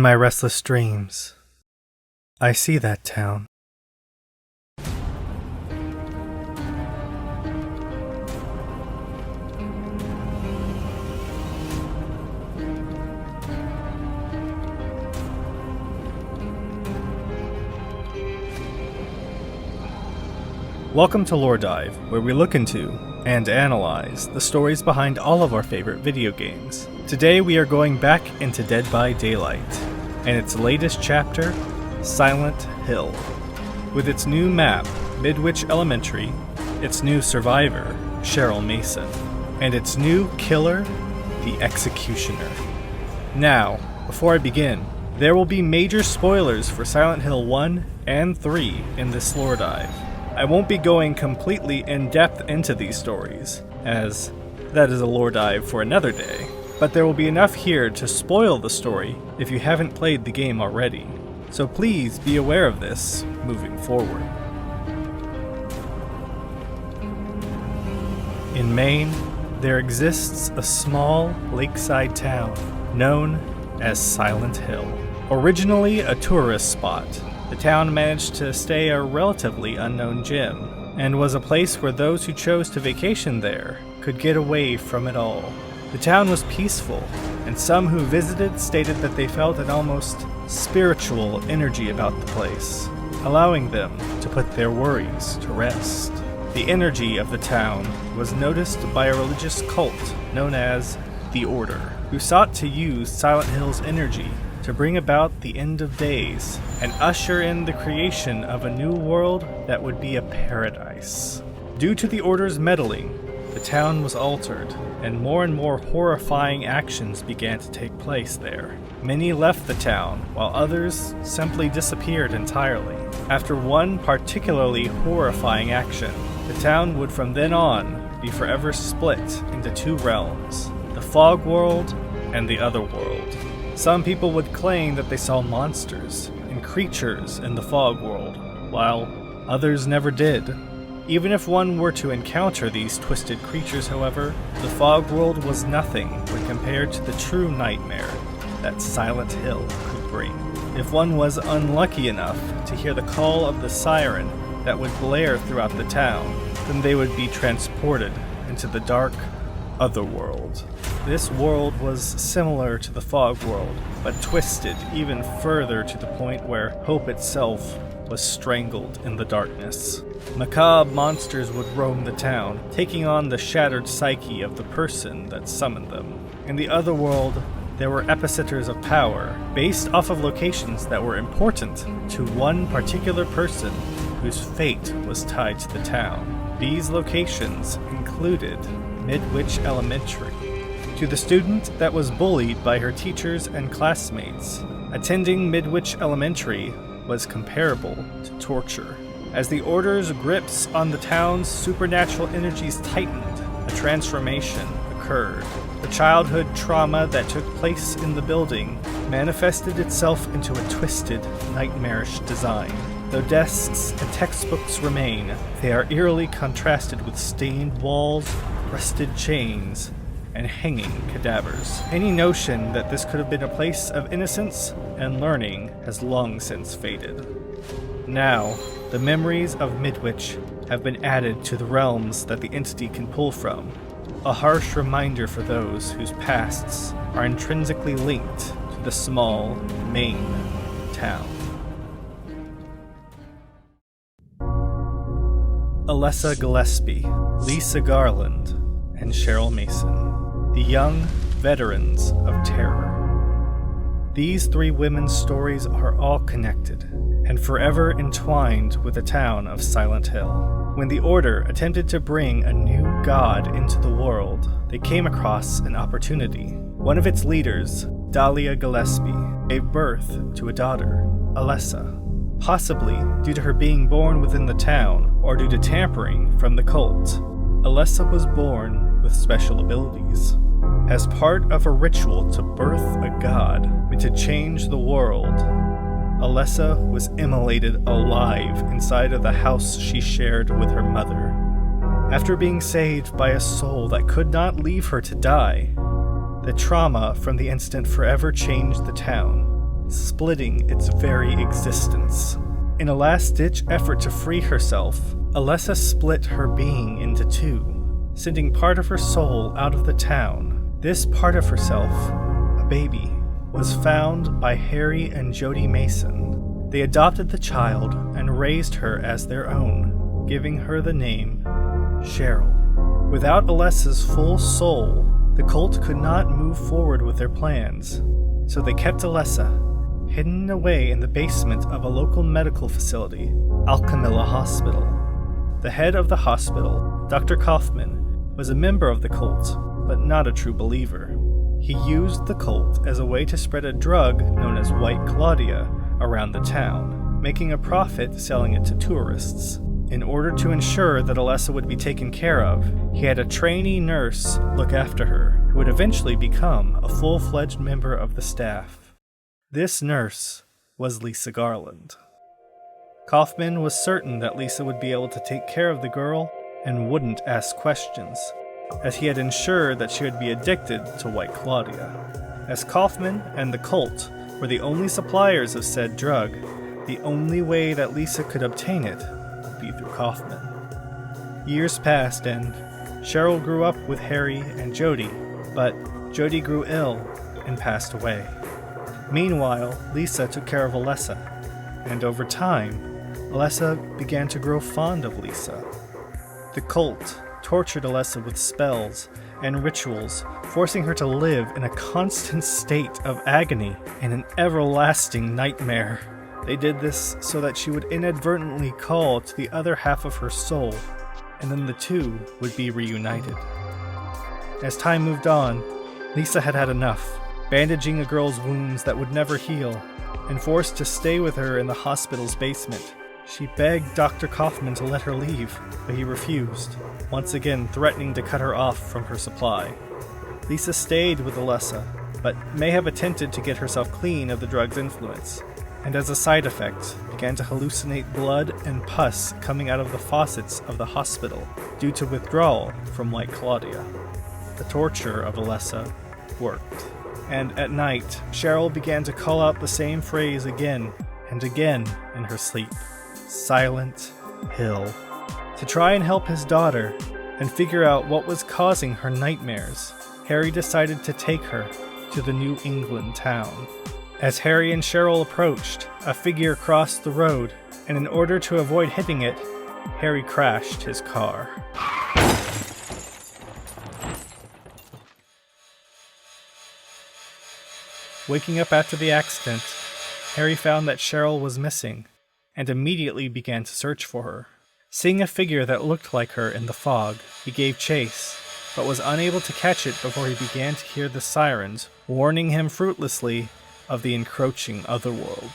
In my restless dreams, I see that town. Welcome to LoreDive, where we look into and analyze the stories behind all of our favorite video games. Today we are going back into Dead by Daylight, and its latest chapter, Silent Hill. With its new map, Midwich Elementary, its new survivor, Cheryl Mason, and its new killer, the Executioner. Now, before I begin, there will be major spoilers for Silent Hill 1 and 3 in this LoreDive. I won't be going completely in-depth into these stories, as that is a LoreDive for another day, but there will be enough here to spoil the story if you haven't played the game already, so please be aware of this moving forward. In Maine, there exists a small lakeside town known as Silent Hill. Originally a tourist spot, the town managed to stay a relatively unknown gem, and was a place where those who chose to vacation there could get away from it all. The town was peaceful, and some who visited stated that they felt an almost spiritual energy about the place, allowing them to put their worries to rest. The energy of the town was noticed by a religious cult known as the Order, who sought to use Silent Hill's energy to bring about the end of days and usher in the creation of a new world that would be a paradise. Due to the Order's meddling, the town was altered, and more horrifying actions began to take place there. Many left the town, while others simply disappeared entirely. After one particularly horrifying action, the town would from then on be forever split into two realms, the Fog World and the Other World. Some people would claim that they saw monsters and creatures in the Fog World, while others never did. Even if one were to encounter these twisted creatures, however, the Fog World was nothing when compared to the true nightmare that Silent Hill could bring. If one was unlucky enough to hear the call of the siren that would blare throughout the town, then they would be transported into the dark Otherworld. This world was similar to the Fog World, but twisted even further to the point where hope itself was strangled in the darkness. Macabre monsters would roam the town, taking on the shattered psyche of the person that summoned them. In the Otherworld, there were epicenters of power, based off of locations that were important to one particular person whose fate was tied to the town. These locations included Midwich Elementary. To the student that was bullied by her teachers and classmates, attending Midwich Elementary was comparable to torture. As the Order's grips on the town's supernatural energies tightened, a transformation occurred. The childhood trauma that took place in the building manifested itself into a twisted, nightmarish design. Though desks and textbooks remain, they are eerily contrasted with stained walls, rusted chains, and hanging cadavers. Any notion that this could have been a place of innocence and learning has long since faded. Now, the memories of Midwich have been added to the realms that the entity can pull from, a harsh reminder for those whose pasts are intrinsically linked to the small Maine town. Alessa Gillespie, Lisa Garland, and Cheryl Mason, the young veterans of terror. These three women's stories are all connected and forever entwined with the town of Silent Hill. When the Order attempted to bring a new god into the world, they came across an opportunity. One of its leaders, Dahlia Gillespie, gave birth to a daughter, Alessa, possibly due to her being born within the town or due to tampering from the cult. Alessa was born with special abilities. As part of a ritual to birth a god meant to change the world, Alessa was immolated alive inside of the house she shared with her mother. After being saved by a soul that could not leave her to die, the trauma from the incident forever changed the town, splitting its very existence. In a last-ditch effort to free herself, Alessa split her being into two, sending part of her soul out of the town. This part of herself, a baby, was found by Harry and Jody Mason. They adopted the child and raised her as their own, giving her the name Cheryl. Without Alessa's full soul, the cult could not move forward with their plans, so they kept Alessa hidden away in the basement of a local medical facility, Alchemilla Hospital. The head of the hospital, Dr. Kaufman, was a member of the cult, but not a true believer. He used the cult as a way to spread a drug known as White Claudia around the town, making a profit selling it to tourists. In order to ensure that Alessa would be taken care of, he had a trainee nurse look after her, who would eventually become a full-fledged member of the staff. This nurse was Lisa Garland. Kaufman was certain that Lisa would be able to take care of the girl and wouldn't ask questions, as he had ensured that she would be addicted to White Claudia. As Kaufman and the cult were the only suppliers of said drug, the only way that Lisa could obtain it would be through Kaufman. Years passed and Cheryl grew up with Harry and Jody, but Jody grew ill and passed away. Meanwhile, Lisa took care of Alessa, and over time, Alessa began to grow fond of Lisa. The cult tortured Alessa with spells and rituals, forcing her to live in a constant state of agony and an everlasting nightmare. They did this so that she would inadvertently call to the other half of her soul, and then the two would be reunited. As time moved on, Lisa had had enough, bandaging a girl's wounds that would never heal, and forced to stay with her in the hospital's basement. She begged Dr. Kaufman to let her leave, but he refused, once again threatening to cut her off from her supply. Lisa stayed with Alessa, but may have attempted to get herself clean of the drug's influence, and as a side effect, began to hallucinate blood and pus coming out of the faucets of the hospital due to withdrawal from White Claudia. The torture of Alessa worked, and at night, Cheryl began to call out the same phrase again and again in her sleep. Silent Hill. To try and help his daughter and figure out what was causing her nightmares, Harry decided to take her to the New England town. As Harry and Cheryl approached, a figure crossed the road, and in order to avoid hitting it, Harry crashed his car. Waking up after the accident, Harry found that Cheryl was missing, and immediately began to search for her. Seeing a figure that looked like her in the fog, he gave chase, but was unable to catch it before he began to hear the sirens warning him fruitlessly of the encroaching otherworld.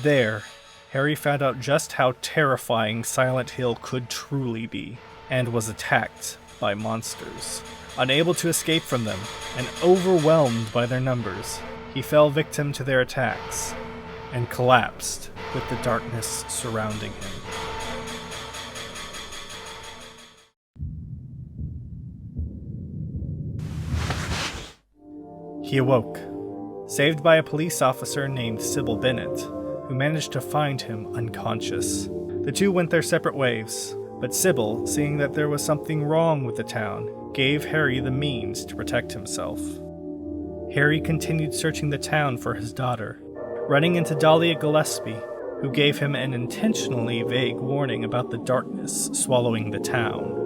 There, Harry found out just how terrifying Silent Hill could truly be, and was attacked by monsters. Unable to escape from them, and overwhelmed by their numbers, he fell victim to their attacks, and collapsed with the darkness surrounding him. He awoke, saved by a police officer named Cybil Bennett, who managed to find him unconscious. The two went their separate ways, but Cybil, seeing that there was something wrong with the town, gave Harry the means to protect himself. Harry continued searching the town for his daughter, running into Dahlia Gillespie, who gave him an intentionally vague warning about the darkness swallowing the town.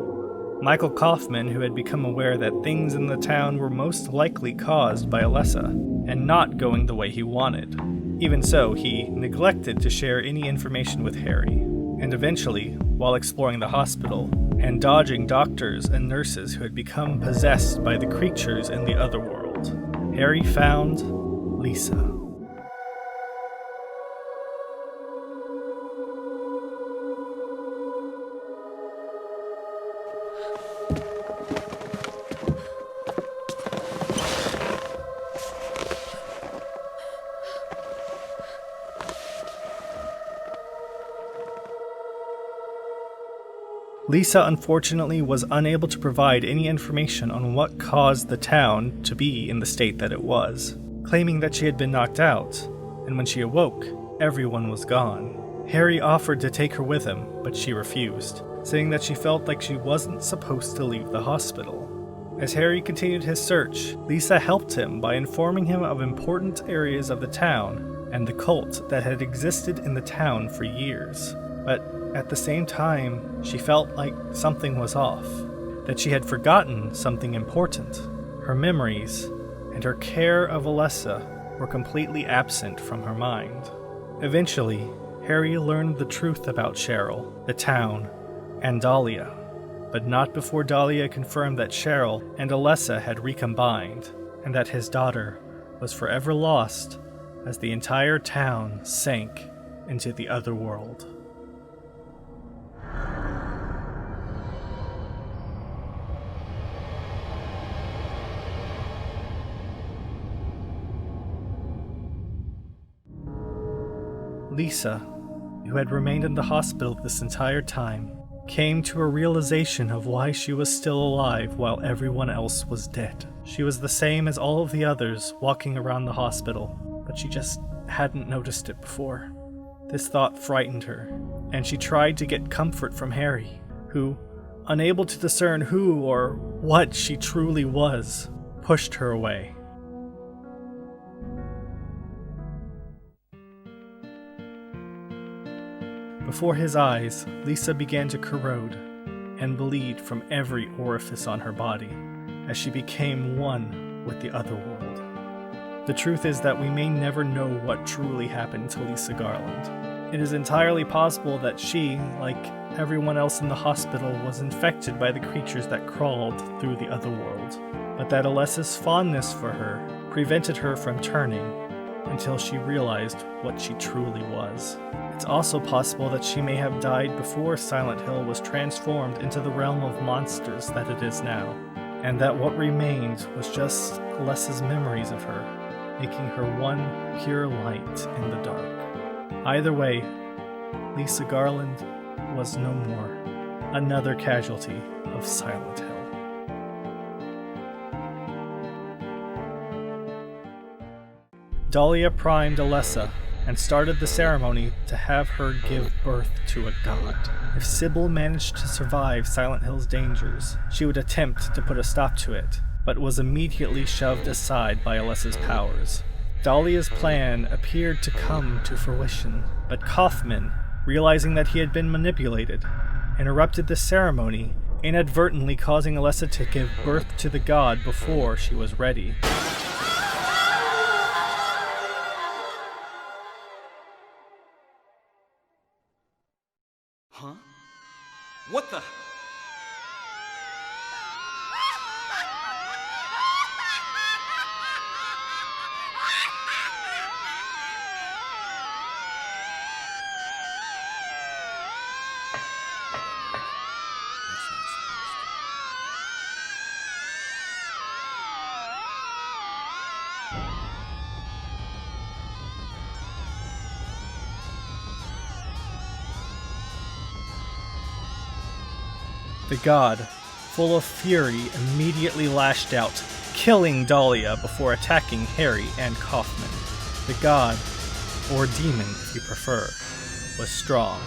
Michael Kaufman, who had become aware that things in the town were most likely caused by Alessa, and not going the way he wanted. Even so, he neglected to share any information with Harry, and eventually, while exploring the hospital, and dodging doctors and nurses who had become possessed by the creatures in the otherworld, Harry found Lisa. Lisa unfortunately was unable to provide any information on what caused the town to be in the state that it was, claiming that she had been knocked out, and when she awoke, everyone was gone. Harry offered to take her with him, but she refused, saying that she felt like she wasn't supposed to leave the hospital. As Harry continued his search, Lisa helped him by informing him of important areas of the town and the cult that had existed in the town for years. But at the same time, she felt like something was off, that she had forgotten something important. Her memories and her care of Alessa were completely absent from her mind. Eventually, Harry learned the truth about Cheryl, the town, and Dahlia, but not before Dahlia confirmed that Cheryl and Alessa had recombined, and that his daughter was forever lost as the entire town sank into the other world. Lisa, who had remained in the hospital this entire time, came to a realization of why she was still alive while everyone else was dead. She was the same as all of the others walking around the hospital, but she just hadn't noticed it before. This thought frightened her, and she tried to get comfort from Harry, who, unable to discern who or what she truly was, pushed her away. Before his eyes, Lisa began to corrode and bleed from every orifice on her body as she became one with the other world. The truth is that we may never know what truly happened to Lisa Garland. It is entirely possible that she, like everyone else in the hospital, was infected by the creatures that crawled through the other world, but that Alessa's fondness for her prevented her from turning until she realized what she truly was. It's also possible that she may have died before Silent Hill was transformed into the realm of monsters that it is now, and that what remained was just Alessa's memories of her, making her one pure light in the dark. Either way, Lisa Garland was no more, another casualty of Silent Hill. Dahlia primed Alessa and started the ceremony to have her give birth to a god. If Cybil managed to survive Silent Hill's dangers, she would attempt to put a stop to it, but was immediately shoved aside by Alessa's powers. Dahlia's plan appeared to come to fruition, but Kaufman, realizing that he had been manipulated, interrupted the ceremony, inadvertently causing Alessa to give birth to the god before she was ready. Huh? What the? The god, full of fury, immediately lashed out, killing Dahlia before attacking Harry and Kaufman. The god, or demon if you prefer, was strong,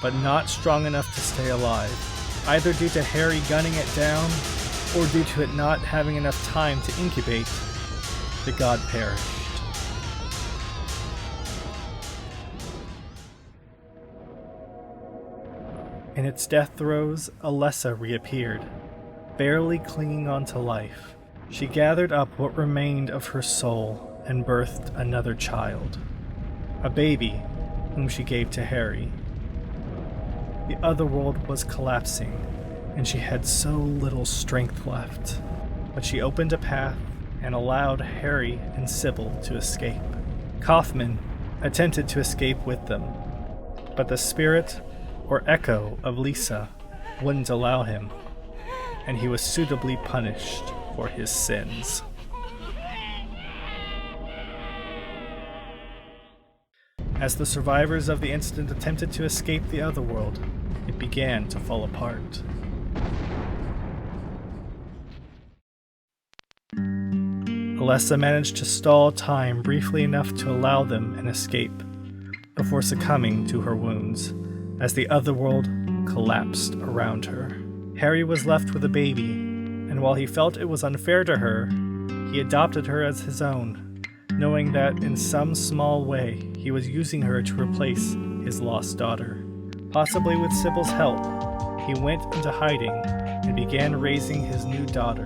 but not strong enough to stay alive, either due to Harry gunning it down, or due to it not having enough time to incubate. The god perished. In its death throes, Alessa reappeared, barely clinging on to life. She gathered up what remained of her soul and birthed another child, a baby whom she gave to Harry. The other world was collapsing, and she had so little strength left, but she opened a path and allowed Harry and Cybil to escape. Kaufman attempted to escape with them, but the spirit or echo of Lisa wouldn't allow him, and he was suitably punished for his sins. As the survivors of the incident attempted to escape the other world, it began to fall apart. Alessa managed to stall time briefly enough to allow them an escape, before succumbing to her wounds, as the otherworld collapsed around her. Harry was left with a baby, and while he felt it was unfair to her, he adopted her as his own, knowing that in some small way he was using her to replace his lost daughter. Possibly with Cybil's help, he went into hiding and began raising his new daughter.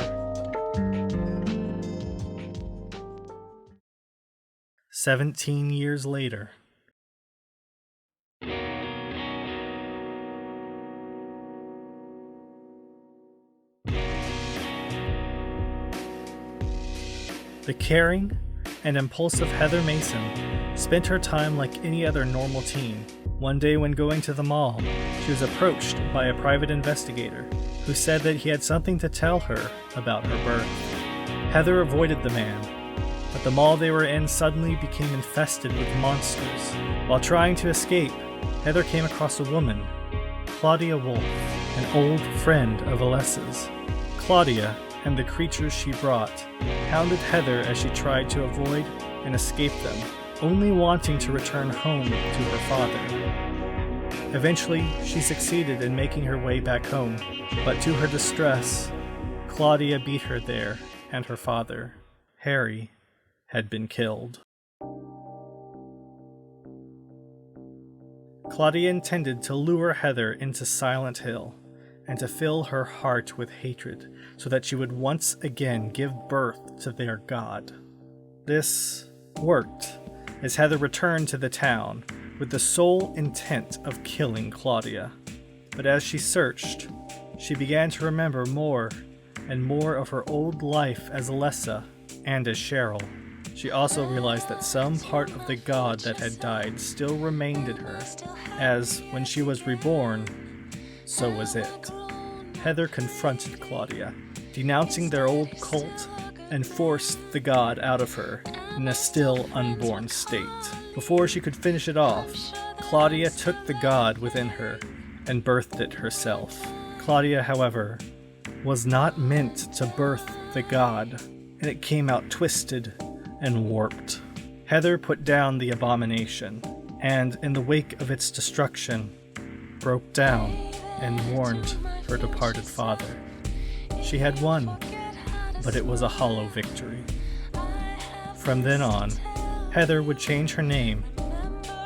17 years later. The caring and impulsive Heather Mason spent her time like any other normal teen. One day when going to the mall, she was approached by a private investigator who said that he had something to tell her about her birth. Heather avoided the man, but the mall they were in suddenly became infested with monsters. While trying to escape, Heather came across a woman, Claudia Wolf, an old friend of Alessa's. Claudia and the creatures she brought hounded Heather as she tried to avoid and escape them, only wanting to return home to her father. Eventually, she succeeded in making her way back home, but to her distress, Claudia beat her there, and her father, Harry, had been killed. Claudia intended to lure Heather into Silent Hill, and to fill her heart with hatred, so that she would once again give birth to their god. This worked, as Heather returned to the town with the sole intent of killing Claudia. But as she searched, she began to remember more and more of her old life as Alessa and as Cheryl. She also realized that some part of the god that had died still remained in her, as when she was reborn, so was it. Heather confronted Claudia, denouncing their old cult, and forced the god out of her in a still unborn state. Before she could finish it off, Claudia took the god within her and birthed it herself. Claudia, however, was not meant to birth the god, and it came out twisted and warped. Heather put down the abomination, and in the wake of its destruction, broke down and warned her departed father. She had won, but it was a hollow victory. From then on, Heather would change her name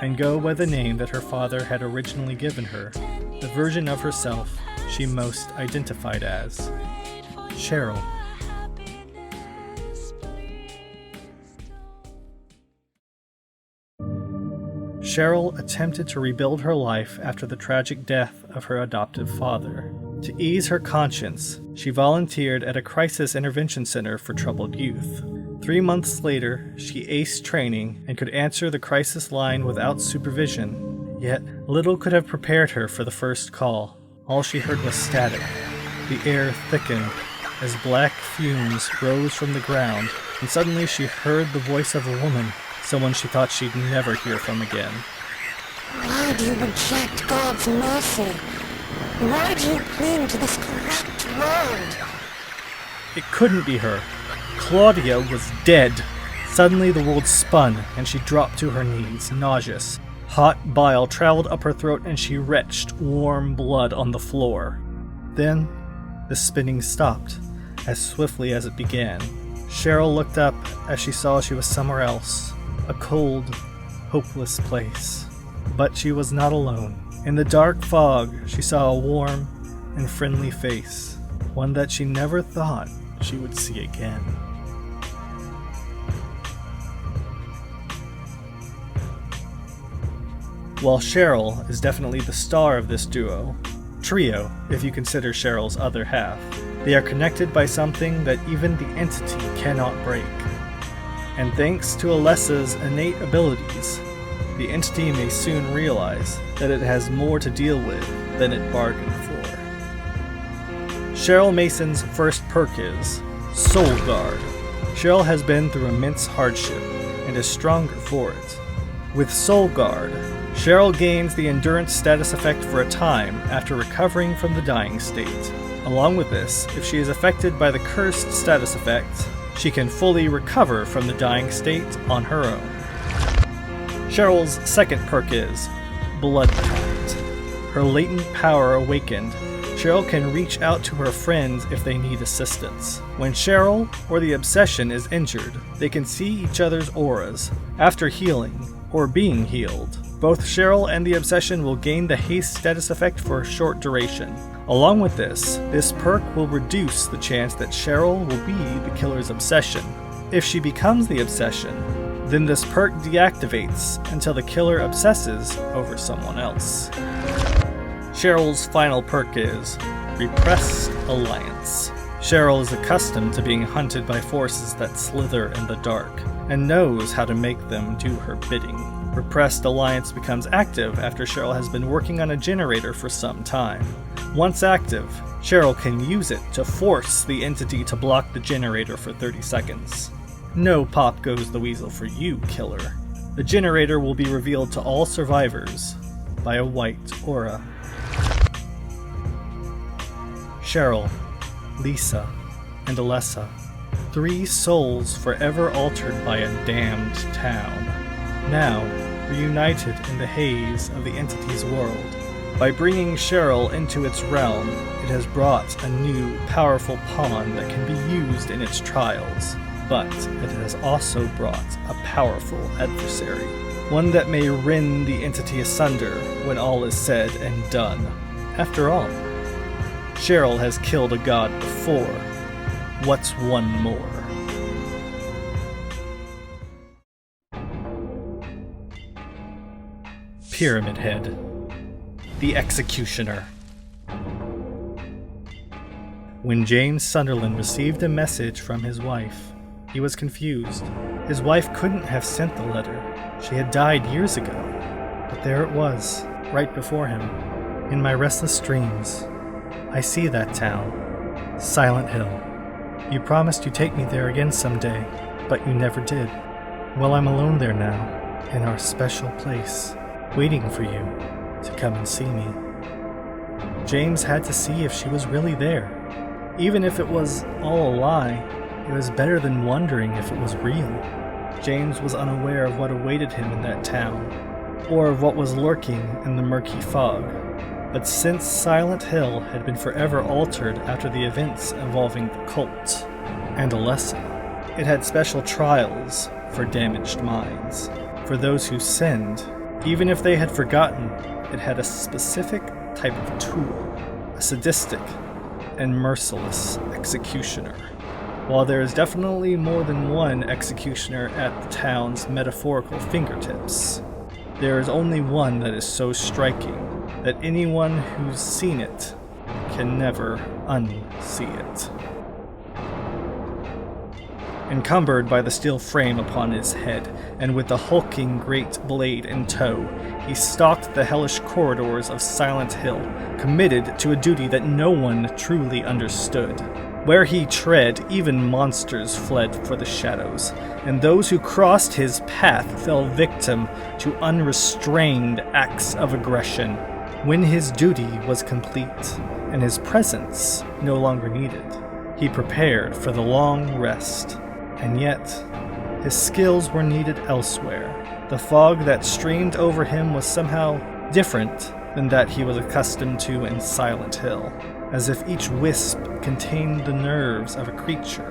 and go by the name that her father had originally given her, the version of herself she most identified as, Cheryl. Cheryl attempted to rebuild her life after the tragic death of her adoptive father. To ease her conscience, she volunteered at a crisis intervention center for troubled youth. 3 months later, she aced training and could answer the crisis line without supervision. Yet, little could have prepared her for the first call. All she heard was static. The air thickened as black fumes rose from the ground, and suddenly she heard the voice of a woman, someone she thought she'd never hear from again. Why do you reject God's mercy? Why do you cling to this corrupt world? It couldn't be her. Claudia was dead. Suddenly the world spun, and she dropped to her knees, nauseous. Hot bile traveled up her throat, and she retched warm blood on the floor. Then, the spinning stopped, as swiftly as it began. Cheryl looked up as she saw she was somewhere else, a cold, hopeless place. But she was not alone. In the dark fog, she saw a warm and friendly face, one that she never thought she would see again. While Cheryl is definitely the star of this trio, if you consider Cheryl's other half, they are connected by something that even the entity cannot break. And thanks to Alessa's innate abilities, the entity may soon realize that it has more to deal with than it bargained for. Cheryl Mason's first perk is Soul Guard. Cheryl has been through immense hardship and is stronger for it. With Soul Guard, Cheryl gains the endurance status effect for a time after recovering from the dying state. Along with this, if she is affected by the cursed status effect, she can fully recover from the dying state on her own. Cheryl's second perk is Blood Pact. Her latent power awakened, Cheryl can reach out to her friends if they need assistance. When Cheryl or the Obsession is injured, they can see each other's auras. After healing, or being healed, both Cheryl and the Obsession will gain the haste status effect for a short duration. Along with this perk will reduce the chance that Cheryl will be the killer's obsession. If she becomes the Obsession, then this perk deactivates until the killer obsesses over someone else. Cheryl's final perk is Repressed Alliance. Cheryl is accustomed to being hunted by forces that slither in the dark, and knows how to make them do her bidding. Repressed Alliance becomes active after Cheryl has been working on a generator for some time. Once active, Cheryl can use it to force the entity to block the generator for 30 seconds. No pop goes the weasel for you, killer. The generator will be revealed to all survivors by a white aura. Cheryl, Lisa, and Alessa, 3 souls forever altered by a damned town, now reunited in the haze of the entity's world. By bringing Cheryl into its realm, it has brought a new, powerful pawn that can be used in its trials, but it has also brought a powerful adversary, one that may rend the entity asunder when all is said and done. After all, Cheryl has killed a god before. What's one more? Pyramid Head, the Executioner. When James Sunderland received a message from his wife, he was confused. His wife couldn't have sent the letter. She had died years ago. But there it was, right before him. In my restless dreams, I see that town, Silent Hill. You promised you'd take me there again someday, but you never did. Well, I'm alone there now, in our special place, waiting for you to come and see me. James had to see if she was really there. Even if it was all a lie, it was better than wondering if it was real. James was unaware of what awaited him in that town, or of what was lurking in the murky fog. But since Silent Hill had been forever altered after the events involving the cult and Alessa, it had special trials for damaged minds. For those who sinned, even if they had forgotten, it had a specific type of tool, a sadistic and merciless executioner. While there is definitely more than one executioner at the town's metaphorical fingertips, there is only one that is so striking that anyone who's seen it can never unsee it. Encumbered by the steel frame upon his head, and with the hulking great blade in tow, he stalked the hellish corridors of Silent Hill, committed to a duty that no one truly understood. Where he tread, even monsters fled for the shadows, and those who crossed his path fell victim to unrestrained acts of aggression. When his duty was complete, and his presence no longer needed, he prepared for the long rest. And yet, his skills were needed elsewhere. The fog that streamed over him was somehow different than that he was accustomed to in Silent Hill, as if each wisp contained the nerves of a creature,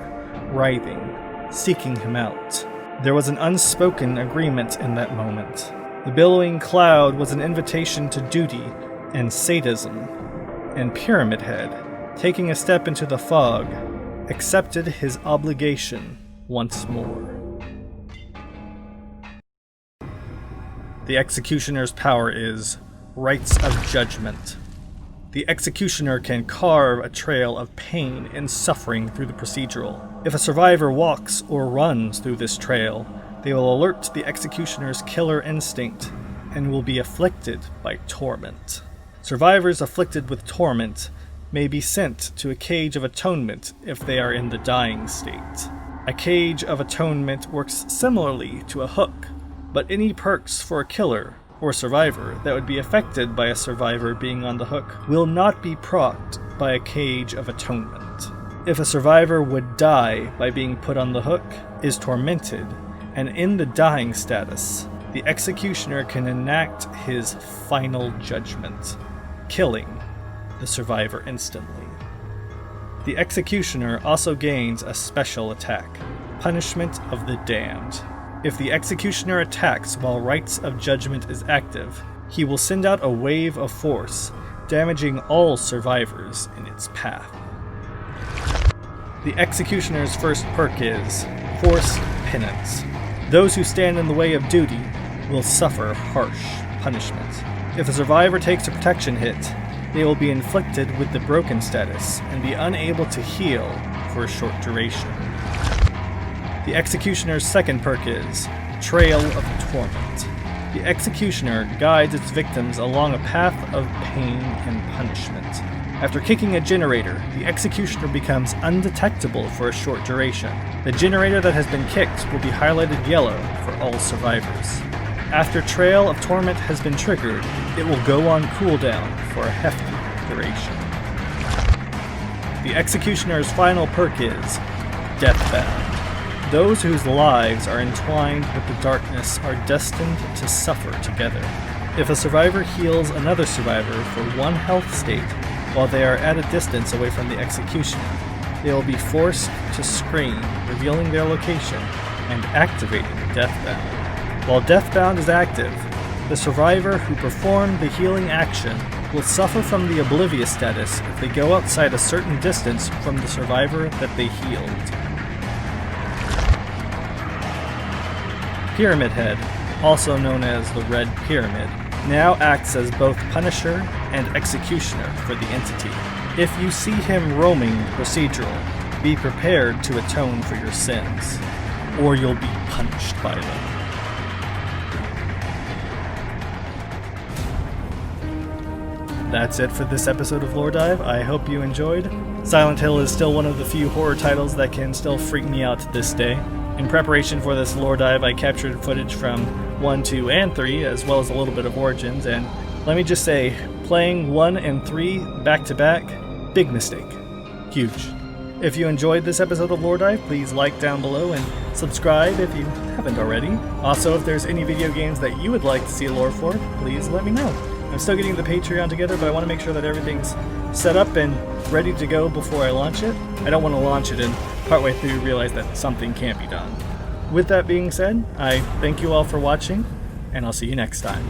writhing, seeking him out. There was an unspoken agreement in that moment. The billowing cloud was an invitation to duty and sadism, and Pyramid Head, taking a step into the fog, accepted his obligation once more. The Executioner's power is Rites of Judgment. The Executioner can carve a trail of pain and suffering through the procedural. If a survivor walks or runs through this trail, they will alert the Executioner's killer instinct and will be afflicted by torment. Survivors afflicted with torment may be sent to a Cage of Atonement if they are in the dying state. A Cage of Atonement works similarly to a hook, but any perks for a killer or survivor that would be affected by a survivor being on the hook will not be procced by a Cage of Atonement. If a survivor would die by being put on the hook, is tormented, and in the dying status, the executioner can enact his final judgment, killing the survivor instantly. The executioner also gains a special attack, Punishment of the Damned. If the executioner attacks while Rites of Judgment is active, he will send out a wave of force, damaging all survivors in its path. The executioner's first perk is Forced Penance. Those who stand in the way of duty will suffer harsh punishment. If a survivor takes a protection hit, they will be inflicted with the broken status and be unable to heal for a short duration. The executioner's second perk is Trail of Torment. The executioner guides its victims along a path of pain and punishment. After kicking a generator, the executioner becomes undetectable for a short duration. The generator that has been kicked will be highlighted yellow for all survivors. After Trail of Torment has been triggered, it will go on cooldown for a hefty duration. The executioner's final perk is Deathbound. Those whose lives are entwined with the darkness are destined to suffer together. If a survivor heals another survivor for one health state while they are at a distance away from the executioner, they will be forced to scream, revealing their location and activating Deathbound. While Deathbound is active, the survivor who performed the healing action will suffer from the Oblivious status if they go outside a certain distance from the survivor that they healed. Pyramid Head, also known as the Red Pyramid, now acts as both Punisher and Executioner for the entity. If you see him roaming procedural, be prepared to atone for your sins, or you'll be punished by them. That's it for this episode of LoreDive. I hope you enjoyed. Silent Hill is still one of the few horror titles that can still freak me out to this day. In preparation for this LoreDive, I captured footage from 1, 2, and 3, as well as a little bit of Origins, and let me just say, playing 1 and 3 back-to-back, big mistake. Huge. If you enjoyed this episode of LoreDive, please like down below and subscribe if you haven't already. Also, if there's any video games that you would like to see lore for, please let me know. I'm still getting the Patreon together, but I want to make sure that everything's set up and ready to go before I launch it. I don't want to launch it and partway through realize that something can't be done. With that being said, I thank you all for watching, and I'll see you next time.